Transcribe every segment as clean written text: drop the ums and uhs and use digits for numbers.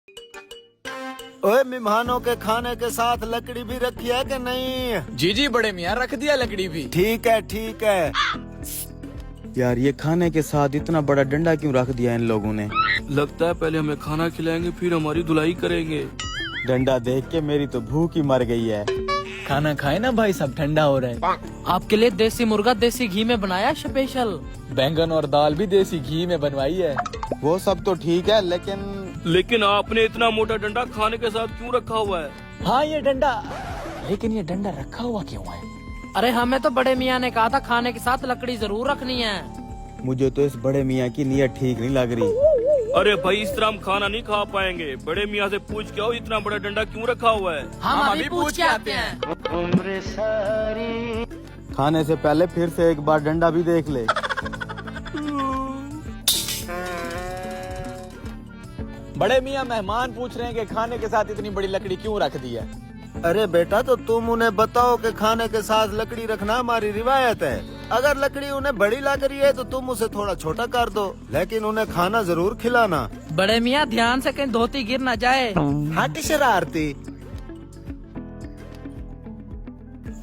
ओए, मेहमानों के खाने के साथ लकड़ी भी रखी है कि नहीं? जी जी बड़े मियाँ, रख दिया लकड़ी भी। ठीक है ठीक है। यार ये खाने के साथ इतना बड़ा डंडा क्यों रख दिया इन लोगों ने? लगता है पहले हमें खाना खिलाएंगे फिर हमारी धुलाई करेंगे। डंडा देख के मेरी तो भूख ही मर गई है। खाना खाए ना भाई, सब ठंडा हो रहा है। आपके लिए देसी मुर्गा देसी घी में बनाया स्पेशल। बैंगन और दाल भी देसी घी में बनवाई है। वो सब तो ठीक है, लेकिन आपने इतना मोटा डंडा खाने के साथ क्यों रखा हुआ है? हाँ ये डंडा, लेकिन ये डंडा रखा हुआ क्यों है? अरे हमें तो बड़े मियाँ ने कहा था खाने के साथ लकड़ी जरूर रखनी है। मुझे तो इस बड़े मियाँ की नीयत ठीक नहीं लग रही। अरे भाई, इस तरह हम खाना नहीं खा पाएंगे। बड़े मियाँ से पूछ के आओ इतना बड़ा डंडा क्यों रखा हुआ है। हम अभी पूछ के आते हैं। खाने से पहले फिर से एक बार डंडा भी देख ले। बड़े मियाँ मेहमान पूछ रहे हैं कि खाने के साथ इतनी बड़ी लकड़ी क्यों रख दी है। अरे बेटा, तो तुम उन्हें बताओ कि खाने के साथ लकड़ी रखना हमारी रिवायत है। अगर लकड़ी उन्हें बड़ी लग रही है तो तुम उसे थोड़ा छोटा कर दो, लेकिन उन्हें खाना जरूर खिलाना। बड़े मियाँ ध्यान से कहीं धोती गिर न जाए। हट शरारती।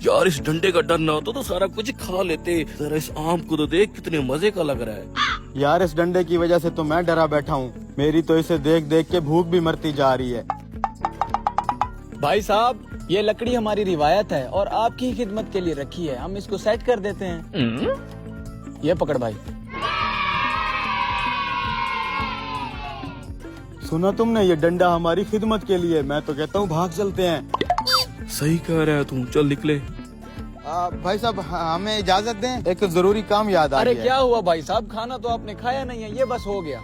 यार इस डंडे का डर ना होता तो सारा कुछ खा लेते। जरा इस आम को तो देख, कितने मजे का लग रहा है। यार इस डंडे की वजह से तो मैं डरा बैठा हूँ। मेरी तो इसे देख देख के भूख भी मरती जा रही है। भाई साहब, ये लकड़ी हमारी रिवायत है और आपकी ही खिदमत के लिए रखी है। हम इसको सेट कर देते हैं। ये पकड़ भाई। सुना तुमने, ये डंडा हमारी खिदमत के लिए। मैं तो कहता हूँ भाग चलते हैं। सही कह रहा है तुम, चल निकले। भाई साहब हमें इजाजत दें, एक जरूरी काम याद आ अरे गया। क्या हुआ भाई साहब, खाना तो आपने खाया नहीं है, ये बस हो गया।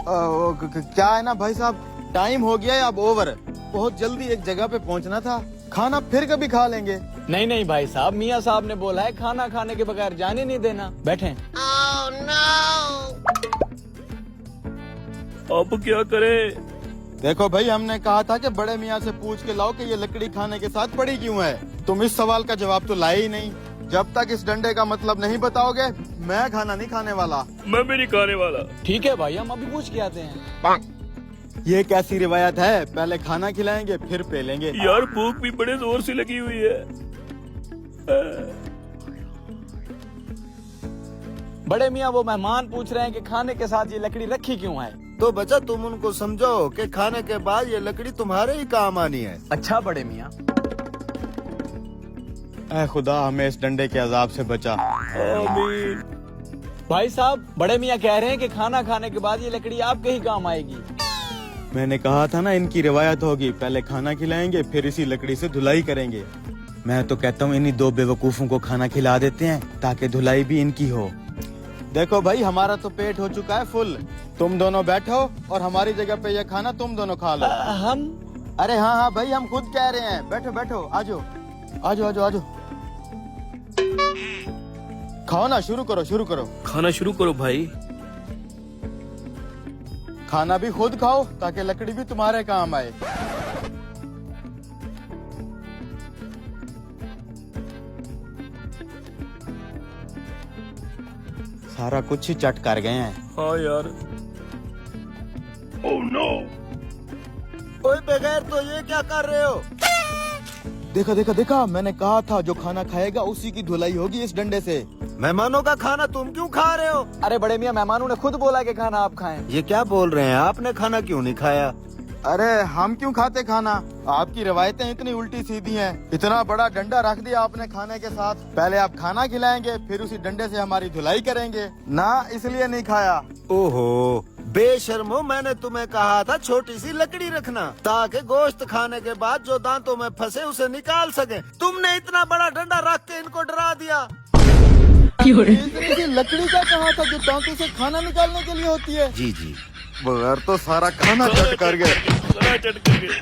क्या है ना भाई साहब, टाइम हो गया है अब ओवर। बहुत जल्दी एक जगह पे पहुंचना था। खाना फिर कभी खा लेंगे। नहीं नहीं भाई साहब, मियाँ साहब ने बोला है खाना खाने के बगैर जाने नहीं देना। बैठे। अब क्या करें? देखो भाई, हमने कहा था कि बड़े मियाँ से पूछ के लाओ कि ये लकड़ी खाने के साथ पड़ी क्यों है। तुम इस सवाल का जवाब तो लाए ही नहीं। जब तक इस डंडे का मतलब नहीं बताओगे, मैं खाना नहीं खाने वाला। मैं भी नहीं खाने वाला। ठीक है भाई, हम अभी पूछ के आते हैं। ये कैसी रिवायत है? पहले खाना खिलाएंगे फिर पे लेंगे। यार भूख भी बड़े जोर से लगी हुई है। बड़े मियाँ वो मेहमान पूछ रहे हैं कि खाने के साथ ये लकड़ी रखी क्यों है। तो बच्चा, तुम उनको समझाओ कि खाने के बाद ये लकड़ी तुम्हारे ही काम आनी है। अच्छा बड़े मियाँ। ऐ खुदा, हमें इस डंडे के अजाब से बचा। आमीन। भाई साहब, बड़े मियाँ कह रहे हैं कि खाना खाने के बाद ये लकड़ी आपके ही काम आएगी। मैंने कहा था ना, इनकी रिवायत होगी। पहले खाना खिलाएंगे फिर इसी लकड़ी से धुलाई करेंगे। मैं तो कहता हूँ इन्हीं दो बेवकूफों को खाना खिला देते हैं ताकि धुलाई भी इनकी हो। देखो भाई, हमारा तो पेट हो चुका है फुल। तुम दोनों बैठो और हमारी जगह पे ये खाना तुम दोनों खा लो। हम? अरे हाँ हाँ भाई, हम खुद कह रहे हैं। बैठो बैठो, आजो आजो आजो आजो। खाओ ना, शुरू करो शुरू करो। खाना शुरू करो भाई। खाना भी खुद खाओ ताकि लकड़ी भी तुम्हारे काम आए। सारा कुछ ही चट कर गए हैं। हाँ यार। Oh no. ओए बगैर, तो ये क्या कर रहे हो? देखा देखा देखा, मैंने कहा था जो खाना खाएगा उसी की धुलाई होगी इस डंडे से। मेहमानों का खाना तुम क्यों खा रहे हो? अरे बड़े मियाँ, मेहमानों ने खुद बोला कि खाना आप खाएं। ये क्या बोल रहे हैं? आपने खाना क्यों नहीं खाया? अरे हम क्यों खाते खाना? आपकी रवायतें इतनी उल्टी सीधी हैं। इतना बड़ा डंडा रख दिया आपने खाने के साथ। पहले आप खाना खिलाएंगे फिर उसी डंडे से हमारी धुलाई करेंगे ना, इसलिए नहीं खाया। ओहो बेशर्मो, मैंने तुम्हें कहा था छोटी सी लकड़ी रखना ताकि गोश्त खाने के बाद जो दांतों में फंसे उसे निकाल सके। तुमने इतना बड़ा डंडा रख के इनको डरा दिया। इतनी सी लकड़ी का कहा था जो दांतों से खाना निकालने के लिए होती है। जी जी। बगैर तो सारा खाना चट कर गए। सारा चट कर गए।